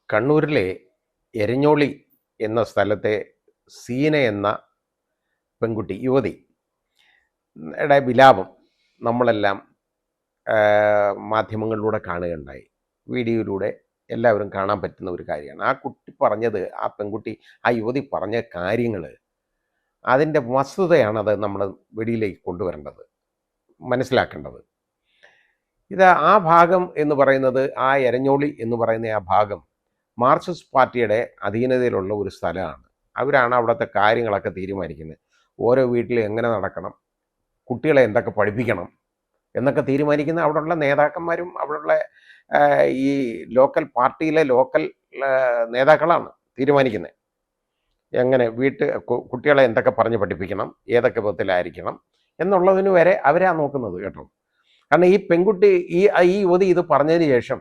കണ്ണൂരിലെ എരഞ്ഞോളി എന്ന സ്ഥലത്തെ സീന എന്ന പെൺകുട്ടി യുവതി യുടെ വിലാപം നമ്മളെല്ലാം മാധ്യമങ്ങളിലൂടെ കാണുകയുണ്ടായി. വീഡിയോയിലൂടെ എല്ലാവരും കാണാൻ പറ്റുന്ന ഒരു കാര്യമാണ്. ആ കുട്ടി പറഞ്ഞത്, ആ പെൺകുട്ടി, ആ യുവതി പറഞ്ഞ കാര്യങ്ങൾ, അതിൻ്റെ വസ്തുതയാണ് അത് നമ്മൾ വെളിയിലേക്ക് കൊണ്ടുവരേണ്ടത്, മനസ്സിലാക്കേണ്ടത്. ഇത് ആ ഭാഗം എന്ന് പറയുന്നത്, ആ എരഞ്ഞോളി എന്ന് പറയുന്ന ആ ഭാഗം മാർക്സിസ്റ്റ് പാർട്ടിയുടെ അധീനതയിലുള്ള ഒരു സ്ഥലമാണ്. അവരാണ് അവിടുത്തെ കാര്യങ്ങളൊക്കെ തീരുമാനിക്കുന്നത്. ഓരോ വീട്ടിൽ എങ്ങനെ നടക്കണം, കുട്ടികളെ എന്തൊക്കെ പഠിപ്പിക്കണം എന്നൊക്കെ തീരുമാനിക്കുന്ന അവിടെയുള്ള നേതാക്കന്മാരും അവിടെയുള്ള ഈ ലോക്കൽ പാർട്ടിയിലെ ലോക്കൽ നേതാക്കളാണ് തീരുമാനിക്കുന്നത്. എങ്ങനെ കുട്ടികളെ എന്തൊക്കെ പറഞ്ഞ് പഠിപ്പിക്കണം, ഏതൊക്കെ വിധത്തിലായിരിക്കണം എന്നുള്ളതിന് വരെ അവരാ നോക്കുന്നത് കേട്ടോ. കാരണം ഈ പെൺകുട്ടി, ഈ യുവതി ഇത് പറഞ്ഞതിന് ശേഷം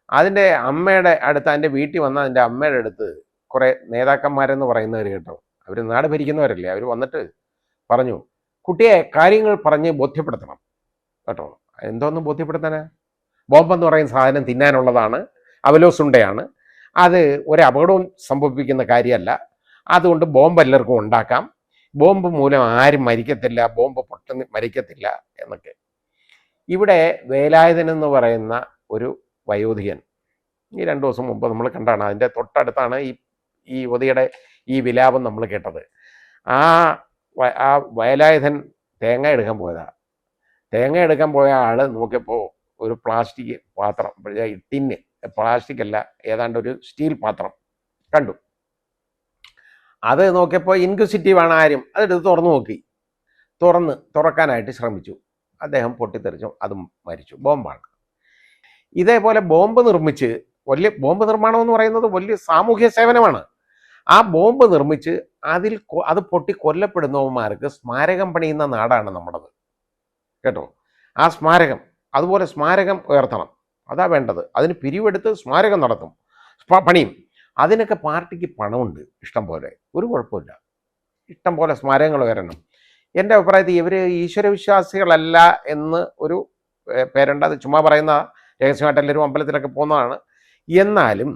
അതിൻ്റെ അമ്മയുടെ അടുത്ത്, അതിൻ്റെ വീട്ടിൽ വന്ന അതിൻ്റെ അമ്മയുടെ അടുത്ത് കുറേ നേതാക്കന്മാരെന്ന് പറയുന്നവർ കേട്ടോ, അവർ നാട് ഭരിക്കുന്നവരല്ലേ, അവർ വന്നിട്ട് പറഞ്ഞു, കുട്ടിയെ കാര്യങ്ങൾ പറഞ്ഞ് ബോധ്യപ്പെടുത്തണം കേട്ടോ. എന്തോന്ന് ബോധ്യപ്പെടുത്താനാ? ബോംബെന്ന് പറയുന്ന സാധനം തിന്നാനുള്ളതാണ്, അവലോസുണ്ടയാണ്, അത് ഒരപകടവും സംഭവിപ്പിക്കുന്ന കാര്യമല്ല, അതുകൊണ്ട് ബോംബ് എല്ലാവർക്കും ഉണ്ടാക്കാം, ബോംബ് മൂലം ആരും മരിക്കത്തില്ല, ബോംബ് പൊട്ടുന്ന മരിക്കത്തില്ല എന്നൊക്കെ. ഇവിടെ വേലായുധൻ എന്ന് പറയുന്ന ഒരു വയോധികൻ ഈ 2 ദിവസം മുമ്പ് നമ്മൾ കണ്ടാണ്, അതിൻ്റെ തൊട്ടടുത്താണ് ഈ യുവതിയുടെ ഈ വിലാപം നമ്മൾ കേട്ടത്. ആ വേലായുധൻ തേങ്ങ എടുക്കാൻ പോയതാണ്. തേങ്ങ എടുക്കാൻ പോയ ആൾ നോക്കിയപ്പോൾ ഒരു പ്ലാസ്റ്റിക് പാത്രം, ടിന്ന്, പ്ലാസ്റ്റിക് അല്ല, ഏതാണ്ട് ഒരു സ്റ്റീൽ പാത്രം കണ്ടു. അത് നോക്കിയപ്പോൾ ഇൻക്വിസിറ്റീവാണ് ആരും, അതെടുത്ത് തുറന്നു നോക്കി. തുറക്കാനായിട്ട് ശ്രമിച്ചു, അദ്ദേഹം പൊട്ടിത്തെറിച്ചു, അതും മരിച്ചു. ബോംബാണ്. ഇതേപോലെ ബോംബ് നിർമ്മിച്ച്, വലിയ ബോംബ് നിർമ്മാണം എന്ന് പറയുന്നത് വലിയ സാമൂഹ്യ സേവനമാണ്. ആ ബോംബ് നിർമ്മിച്ച് അത് പൊട്ടി കൊല്ലപ്പെടുന്നവന്മാർക്ക് സ്മാരകം പണിയുന്ന നാടാണ് നമ്മുടേത് കേട്ടോ. ആ സ്മാരകം, അതുപോലെ സ്മാരകം ഉയർത്തണം, അതാ വേണ്ടത്. അതിന് പിരിവെടുത്ത് സ്മാരകം നടത്തും, പണിയും. അതിനൊക്കെ പാർട്ടിക്ക് പണമുണ്ട് ഇഷ്ടം പോലെ, ഒരു കുഴപ്പമില്ല, ഇഷ്ടം പോലെ സ്മാരകങ്ങൾ ഉയരണം. എൻ്റെ അഭിപ്രായത്തിൽ ഇവർ ഈശ്വരവിശ്വാസികളല്ല എന്ന് ഒരു പേരുണ്ട്, അത് ചുമ്മാ പറയുന്ന, രഹസ്യമായിട്ട് എല്ലാവരും അമ്പലത്തിലൊക്കെ പോകുന്നതാണ്. എന്നാലും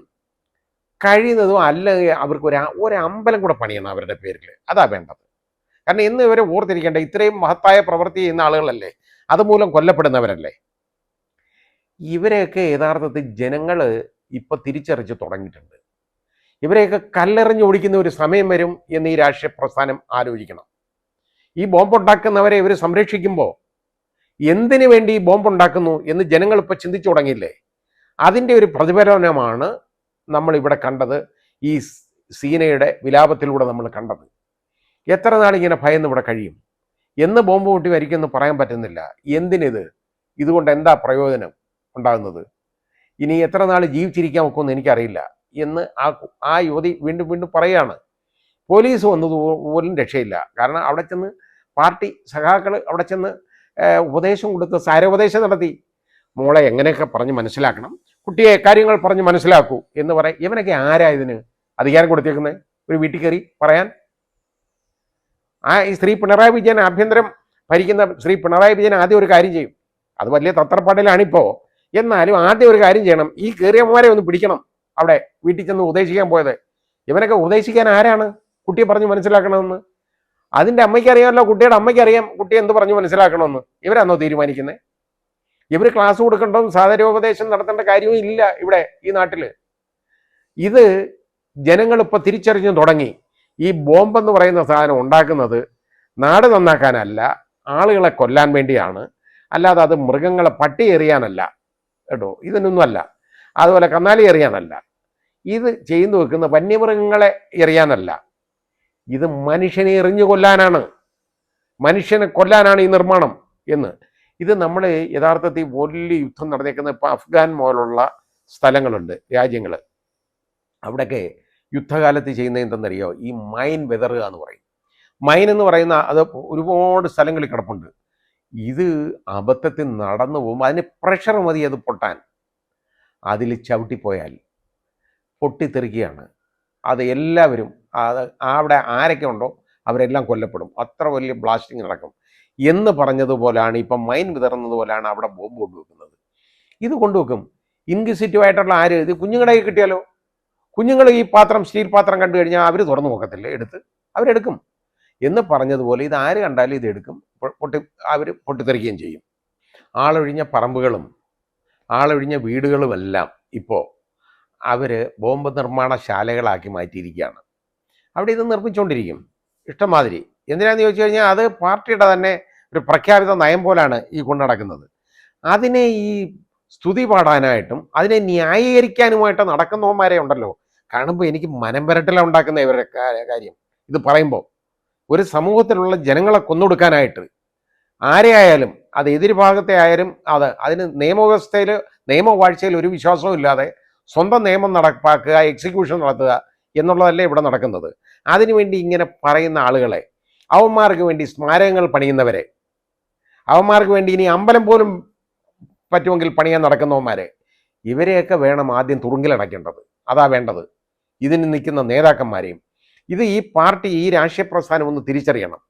കഴിയുന്നതും അല്ലെങ്കിൽ അവർക്ക് ഒരു അമ്പലം കൂടെ പണിയണം അവരുടെ പേരിൽ, അതാ വേണ്ടത്. കാരണം ഇന്ന് ഇവരെ ഓർത്തിരിക്കേണ്ട, ഇത്രയും മഹത്തായ പ്രവൃത്തി ചെയ്യുന്ന ആളുകളല്ലേ, അതുമൂലം കൊല്ലപ്പെടുന്നവരല്ലേ. ഇവരെയൊക്കെ യഥാർത്ഥത്തിൽ ജനങ്ങൾ ഇപ്പം തിരിച്ചറിച്ച് തുടങ്ങിയിട്ടുണ്ട്. ഇവരെയൊക്കെ കല്ലെറിഞ്ഞ് ഓടിക്കുന്ന ഒരു സമയം വരും എന്ന് ഈ രാഷ്ട്രീയ പ്രസ്ഥാനം ആലോചിക്കണം. ഈ ബോംബുണ്ടാക്കുന്നവരെ ഇവർ സംരക്ഷിക്കുമ്പോൾ എന്തിനു വേണ്ടി ഈ ബോംബുണ്ടാക്കുന്നു എന്ന് ജനങ്ങൾ ഇപ്പോൾ ചിന്തിച്ചു തുടങ്ങിയില്ലേ? അതിൻ്റെ ഒരു പ്രതിഫലനമാണ് നമ്മളിവിടെ കണ്ടത്, ഈ സീനയുടെ വിലാപത്തിലൂടെ നമ്മൾ കണ്ടത്. എത്ര നാളിങ്ങനെ ഭയന്ന് ഇവിടെ കഴിയും? എന്ന് ബോംബ് പൊട്ടി മരിക്കുമെന്ന് പറയാൻ പറ്റുന്നില്ല. എന്തിനിത്? ഇതുകൊണ്ട് എന്താ പ്രയോജനം ഉണ്ടാകുന്നത്? ഇനി എത്ര നാൾ ജീവിച്ചിരിക്കാൻ ഒക്കുമെന്ന് എനിക്കറിയില്ല എന്ന് ആ യുവതി വീണ്ടും വീണ്ടും പറയുകയാണ്. പോലീസ് വന്നത് പോലും രക്ഷയില്ല. കാരണം അവിടെ ചെന്ന് പാർട്ടി സഖാക്കൾ അവിടെ ചെന്ന് ഉപദേശം കൊടുത്ത് സാരോപദേശം നടത്തി. മോളെ എങ്ങനെയൊക്കെ പറഞ്ഞ് മനസ്സിലാക്കണം, കുട്ടിയെ കാര്യങ്ങൾ പറഞ്ഞ് മനസ്സിലാക്കൂ എന്ന് പറയും. ഇവനൊക്കെ ആരാ ഇതിന് അധികാരം കൊടുത്തേക്കുന്നത് ഒരു വീട്ടിൽ കയറി പറയാൻ? ഈ ശ്രീ പിണറായി വിജയൻ, ആഭ്യന്തരം ഭരിക്കുന്ന ശ്രീ പിണറായി വിജയൻ ആദ്യം ഒരു കാര്യം ചെയ്യും. അത് വലിയ തത്രപ്പാടിലാണിപ്പോൾ, എന്നാലും ആദ്യം ഒരു കാര്യം ചെയ്യണം, ഈ കയറിയന്മാരെ ഒന്ന് പിടിക്കണം. അവിടെ വീട്ടിൽ ചെന്ന് ഉപദേശിക്കാൻ പോയത്, ഇവനൊക്കെ ഉപദേശിക്കാൻ ആരാണ് കുട്ടിയെ പറഞ്ഞ് മനസ്സിലാക്കണമെന്ന്? അതിൻ്റെ അമ്മയ്ക്ക് അറിയാമല്ലോ, കുട്ടിയുടെ അമ്മയ്ക്ക് അറിയാം കുട്ടിയെ എന്ത് പറഞ്ഞ് മനസ്സിലാക്കണമെന്ന്. ഇവരാണോ തീരുമാനിക്കുന്നത്? ഇവർ ക്ലാസ് കൊടുക്കേണ്ടതും സാധാരോപദേശം നടത്തേണ്ട കാര്യവും ഇല്ല ഇവിടെ ഈ നാട്ടിൽ. ഇത് ജനങ്ങളിപ്പോൾ തിരിച്ചറിഞ്ഞു തുടങ്ങി. ഈ ബോംബെന്ന് പറയുന്ന സാധനം ഉണ്ടാക്കുന്നത് നാട് നന്നാക്കാനല്ല, ആളുകളെ കൊല്ലാൻ വേണ്ടിയാണ്, അല്ലാതെ അത് മൃഗങ്ങളെ പട്ടി എറിയാനല്ല കേട്ടോ, ഇതിനൊന്നുമല്ല. അതുപോലെ കന്നാലി എറിയാനല്ല, ഇത് ചെയ്തു വെക്കുന്ന വന്യമൃഗങ്ങളെ എറിയാനല്ല, ഇത് മനുഷ്യനെ എറിഞ്ഞു കൊല്ലാനാണ്, മനുഷ്യനെ കൊല്ലാനാണ് ഈ നിർമ്മാണം എന്ന്. ഇത് നമ്മൾ യഥാർത്ഥത്തിൽ വലിയ യുദ്ധം നടന്നേക്കുന്ന ഇപ്പോൾ അഫ്ഗാൻ പോലുള്ള സ്ഥലങ്ങളുണ്ട്, രാജ്യങ്ങൾ, അവിടെയൊക്കെ യുദ്ധകാലത്ത് ചെയ്യുന്നത് എന്തെന്നറിയോ? ഈ മൈൻ വെതറുക എന്ന് പറയും. മൈൻ എന്ന് പറയുന്ന അത് ഒരുപാട് സ്ഥലങ്ങളിൽ കിടപ്പുണ്ട്. ഇത് അബദ്ധത്തിൽ നടന്നു പോകുമ്പോൾ അതിന് പ്രഷർ മതി അത് പൊട്ടാൻ. അതിൽ ചവിട്ടിപ്പോയാൽ പൊട്ടിത്തെറിക്കുകയാണ്. അത് എല്ലാവരും, അവിടെ ആരൊക്കെ ഉണ്ടോ അവരെല്ലാം കൊല്ലപ്പെടും. അത്ര വലിയ ബ്ലാസ്റ്റിംഗ് നടക്കും എന്ന് പറഞ്ഞതുപോലെയാണ് ഇപ്പം മൈൻ വിതറുന്നത് പോലെയാണ് അവിടെ ബോംബ് കൊണ്ടുവെക്കുന്നത്. ഇത് കൊണ്ടുവെക്കും ഇൻക്വിസിറ്റീവായിട്ടുള്ള ആര്? ഇത് കുഞ്ഞുങ്ങളുടെ കിട്ടിയാലോ? കുഞ്ഞുങ്ങൾ ഈ പാത്രം സ്റ്റീൽ പാത്രം കണ്ടു കഴിഞ്ഞാൽ അവർ തുറന്നു നോക്കത്തില്ലേ, എടുത്ത് അവരെടുക്കും എന്ന് പറഞ്ഞതുപോലെ ഇത് ആര് കണ്ടാലും ഇത് എടുക്കും, അവർ പൊട്ടിത്തെറിക്കുകയും ചെയ്യും. ആളൊഴിഞ്ഞ പറമ്പുകളും ആളൊഴിഞ്ഞ വീടുകളുമെല്ലാം ഇപ്പോൾ അവർ ബോംബ് നിർമ്മാണശാലകളാക്കി മാറ്റിയിരിക്കുകയാണ്. അവിടെ ഇത് നിർമ്മിച്ചുകൊണ്ടിരിക്കും ഇഷ്ടംമാതിരി. എന്തിനാന്ന് ചോദിച്ചു കഴിഞ്ഞാൽ അത് പാർട്ടിയുടെ തന്നെ ഒരു പ്രഖ്യാപിത നയം പോലാണ് ഈ കൊണ്ടുനടക്കുന്നത്. അതിനെ ഈ സ്തുതി പാടാനായിട്ടും അതിനെ ന്യായീകരിക്കാനുമായിട്ട് നടക്കുന്നവന്മാരെ ഉണ്ടല്ലോ, കാണുമ്പോൾ എനിക്ക് മനം വരട്ടില ഉണ്ടാക്കുന്ന ഇവരുടെ കാര്യം. ഇത് പറയുമ്പോൾ ഒരു സമൂഹത്തിലുള്ള ജനങ്ങളെ കൊന്നൊടുക്കാനായിട്ട് ആരെയായാലും, അത് എതിർഭാഗത്തെ ആയാലും, അതിന് നിയമവ്യവസ്ഥയിൽ നിയമവാഴ്ചയിൽ ഒരു വിശ്വാസവും ഇല്ലാതെ സ്വന്തം നിയമം നടപ്പാക്കുക, എക്സിക്യൂഷൻ നടത്തുക എന്നുള്ളതല്ലേ ഇവിടെ നടക്കുന്നത്. അതിനുവേണ്ടി ഇങ്ങനെ പറയുന്ന ആളുകളെ, അവന്മാർക്ക് വേണ്ടി സ്മാരകങ്ങൾ പണിയുന്നവരെ, അവന്മാർക്ക് വേണ്ടി ഇനി അമ്പലം പോലും പറ്റുമെങ്കിൽ പണിയാൻ നടക്കുന്നവന്മാരെ, ഇവരെയൊക്കെ വേണം ആദ്യം തുറുങ്കിലടയ്ക്കേണ്ടത്. അതാ വേണ്ടത്. ഇതിന് നിൽക്കുന്ന നേതാക്കന്മാരെയും. ഇത് ഈ പാർട്ടി, ഈ രാഷ്ട്രീയ പ്രസ്ഥാനം ഒന്ന് തിരിച്ചറിയണം.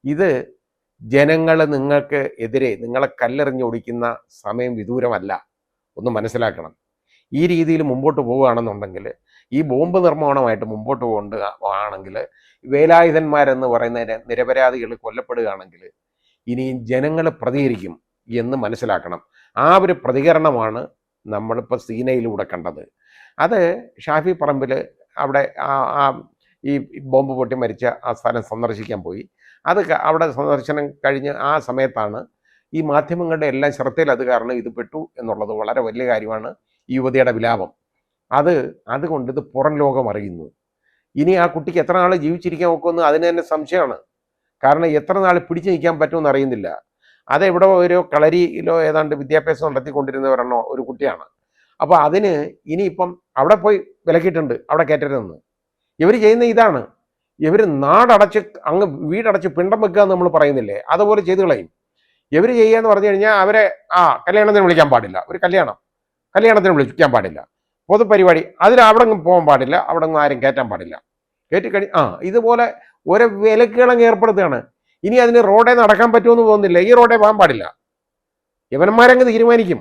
ഇത് ജനങ്ങൾ നിങ്ങൾക്ക് എതിരെ നിങ്ങളെ കല്ലെറിഞ്ഞൊടിക്കുന്ന സമയം വിദൂരമല്ല, ഒന്ന് മനസ്സിലാക്കണം. ഈ രീതിയിൽ മുമ്പോട്ട് പോവുകയാണെന്നുണ്ടെങ്കിൽ, ഈ ബോംബ് നിർമ്മാണമായിട്ട് മുമ്പോട്ട് ആണെങ്കിൽ, വേലായുധന്മാരെന്ന് പറയുന്ന നിരപരാധികൾ കൊല്ലപ്പെടുകയാണെങ്കിൽ ഇനിയും ജനങ്ങൾ പ്രതികരിക്കും എന്ന് മനസ്സിലാക്കണം. ആ ഒരു പ്രതികരണമാണ് നമ്മളിപ്പോൾ സീനയിലൂടെ കണ്ടത്. അത് ഷാഫി പറമ്പിൽ അവിടെ ഈ ബോംബ് പൊട്ടി മരിച്ച ആ സ്ഥലം സന്ദർശിക്കാൻ പോയി. അവിടെ സന്ദർശനം കഴിഞ്ഞ് ആ സമയത്താണ് ഈ മാധ്യമങ്ങളുടെ എല്ലാം ശ്രദ്ധയിൽ അത് കാരണം ഇത് പെട്ടു എന്നുള്ളത് വളരെ വലിയ കാര്യമാണ്. ഈ യുവതിയുടെ വിലാപം അതുകൊണ്ട് ഇത് പുറം ലോകം അറിയുന്നു. ഇനി ആ കുട്ടിക്ക് എത്ര നാൾ ജീവിച്ചിരിക്കാൻ നോക്കുമെന്ന് അതിന് തന്നെ സംശയമാണ്. കാരണം എത്ര നാൾ പിടിച്ചു നിൽക്കാൻ പറ്റുമെന്ന് അറിയുന്നില്ല. അതെവിടെ ഒരു കളരിയിലോ ഏതാണ്ട് വിദ്യാഭ്യാസം നടത്തിക്കൊണ്ടിരുന്നവരെണ്ണോ ഒരു കുട്ടിയാണ്. അപ്പോൾ അതിന് ഇനിയിപ്പം അവിടെ പോയി വിലക്കിയിട്ടുണ്ട്, അവിടെ കയറ്റരുതെന്ന്. ഇവർ ചെയ്യുന്ന ഇതാണ്, ഇവർ നാടടച്ച് അങ്ങ് വീടടച്ച് പിണ്ടം വെക്കുക എന്ന് നമ്മൾ പറയുന്നില്ലേ, അതുപോലെ ചെയ്തു കളയും. ഇവർ ചെയ്യുക പറഞ്ഞു കഴിഞ്ഞാൽ അവരെ കല്യാണത്തിന് വിളിക്കാൻ പാടില്ല, ഒരു കല്യാണത്തിന് വിളിക്കാൻ പാടില്ല, പൊതുപരിപാടി അവിടെ പോകാൻ പാടില്ല, അവിടെ ആരും കയറ്റാൻ പാടില്ല. ഇതുപോലെ ഓരോ വിലക്കുകളങ്ങ് ഏർപ്പെടുത്തുകയാണ്. ഇനി അതിന് റോഡേ നടക്കാൻ പറ്റുമെന്ന് തോന്നുന്നില്ല, ഈ റോഡേ പോകാൻ പാടില്ല. യവനന്മാരങ്ങ് തീരുമാനിക്കും.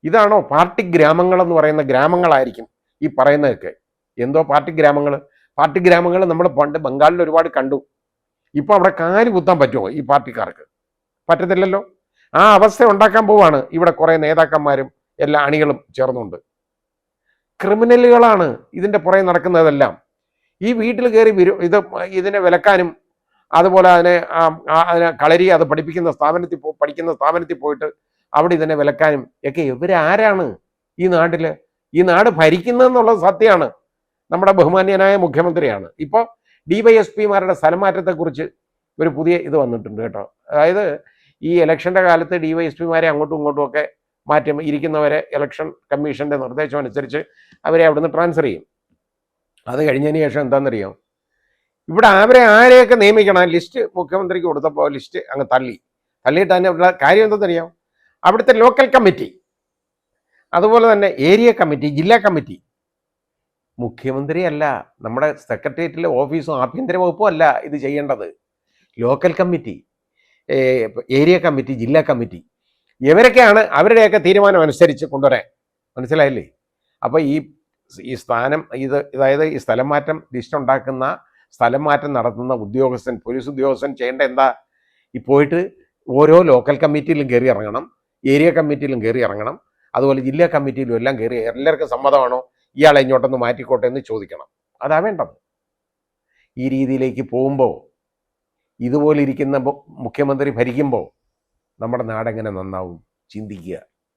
ഇതാണോ പാർട്ടി ഗ്രാമങ്ങളെന്ന് പറയുന്ന ഗ്രാമങ്ങളായിരിക്കും ഈ പറയുന്നതൊക്കെ. എന്തോ പാർട്ടി ഗ്രാമങ്ങൾ നമ്മൾ പണ്ട് ബംഗാളിൽ ഒരുപാട് കണ്ടു. ഇപ്പോൾ അവിടെ കാല് കുത്താൻ പറ്റുമോ ഈ പാർട്ടിക്കാർക്ക്? പറ്റത്തില്ലല്ലോ. ആ അവസ്ഥ ഉണ്ടാക്കാൻ പോവാണ് ഇവിടെ കുറേ നേതാക്കന്മാരും എല്ലാ അണികളും ചേർന്നുകൊണ്ട്. ക്രിമിനലുകളാണ് ഇതിൻ്റെ പുറകെ നടക്കുന്നതെല്ലാം. ഈ വീട്ടിൽ കയറി ഇതിനെ വിലക്കാനും അതുപോലെ അതിനെ കളരി അത് പഠിക്കുന്ന സ്ഥാപനത്തിൽ പോയിട്ട് അവിടെ ഇതിനെ വിലക്കാനും ഒക്കെ ഇവരാരാണ് ഈ നാട്ടിൽ? ഈ നാട് ഭരിക്കുന്നതെന്നുള്ളത് സത്യമാണ്. നമ്മുടെ ബഹുമാന്യനായ മുഖ്യമന്ത്രിയാണ്. ഇപ്പോൾ DYSPമാരുടെ സ്ഥലമാറ്റത്തെക്കുറിച്ച് ഒരു പുതിയ ഇത് വന്നിട്ടുണ്ട് കേട്ടോ. അതായത് ഈ ഇലക്ഷൻ്റെ കാലത്ത് DYSPമാരെ അങ്ങോട്ടും ഇങ്ങോട്ടും ഒക്കെ മാറ്റം ഇരിക്കുന്നവരെ ഇലക്ഷൻ കമ്മീഷൻ്റെ നിർദ്ദേശം അനുസരിച്ച് അവരെ അവിടുന്ന് ട്രാൻസ്ഫർ ചെയ്യും. അത് കഴിഞ്ഞതിന് ശേഷം എന്താണെന്നറിയാം, ഇവിടെ ആരെയൊക്കെ നിയമിക്കണം ലിസ്റ്റ് മുഖ്യമന്ത്രിക്ക് കൊടുത്തപ്പോൾ ലിസ്റ്റ് അങ്ങ് തള്ളിയിട്ട് തന്നെ ഉള്ള കാര്യം എന്താണെന്നറിയാം, അവിടുത്തെ ലോക്കൽ കമ്മിറ്റി, അതുപോലെ തന്നെ ഏരിയ കമ്മിറ്റി, ജില്ലാ കമ്മിറ്റി, മുഖ്യമന്ത്രിയല്ല, നമ്മുടെ സെക്രട്ടേറിയറ്റിലെ ഓഫീസും ആഭ്യന്തര വകുപ്പും അല്ല ഇത് ചെയ്യേണ്ടത്. ലോക്കൽ കമ്മിറ്റി, ഏരിയ കമ്മിറ്റി, ജില്ലാ കമ്മിറ്റി, ഇവരൊക്കെയാണ് അവരുടെയൊക്കെ തീരുമാനം അനുസരിച്ച് കൊണ്ടുവരാൻ. മനസ്സിലായില്ലേ? അപ്പോൾ ഈ സ്ഥാനം അതായത് ഈ സ്ഥലം മാറ്റം ലിസ്റ്റ് ഉണ്ടാക്കുന്ന, സ്ഥലം മാറ്റം നടത്തുന്ന ഉദ്യോഗസ്ഥൻ, പോലീസ് ഉദ്യോഗസ്ഥൻ ചെയ്യേണ്ട എന്താ, പോയിട്ട് ഓരോ ലോക്കൽ കമ്മിറ്റിയിലും കയറി ഇറങ്ങണം, ഏരിയ കമ്മിറ്റിയിലും കയറി ഇറങ്ങണം, അതുപോലെ ജില്ലാ കമ്മിറ്റിയിലും എല്ലാം കയറി എല്ലാവർക്കും സമ്മതമാണോ ഇയാളെ ഇങ്ങോട്ടൊന്ന് മാറ്റിക്കോട്ടെ എന്ന് ചോദിക്കണം. അതാ വേണ്ടത്. ഈ രീതിയിലേക്ക് പോകുമ്പോൾ, ഇതുപോലെ ഇരിക്കുന്ന മുഖ്യമന്ത്രി ഭരിക്കുമ്പോൾ നമ്മുടെ നാടെങ്ങനെ നന്നാവും ചിന്തിക്കുക.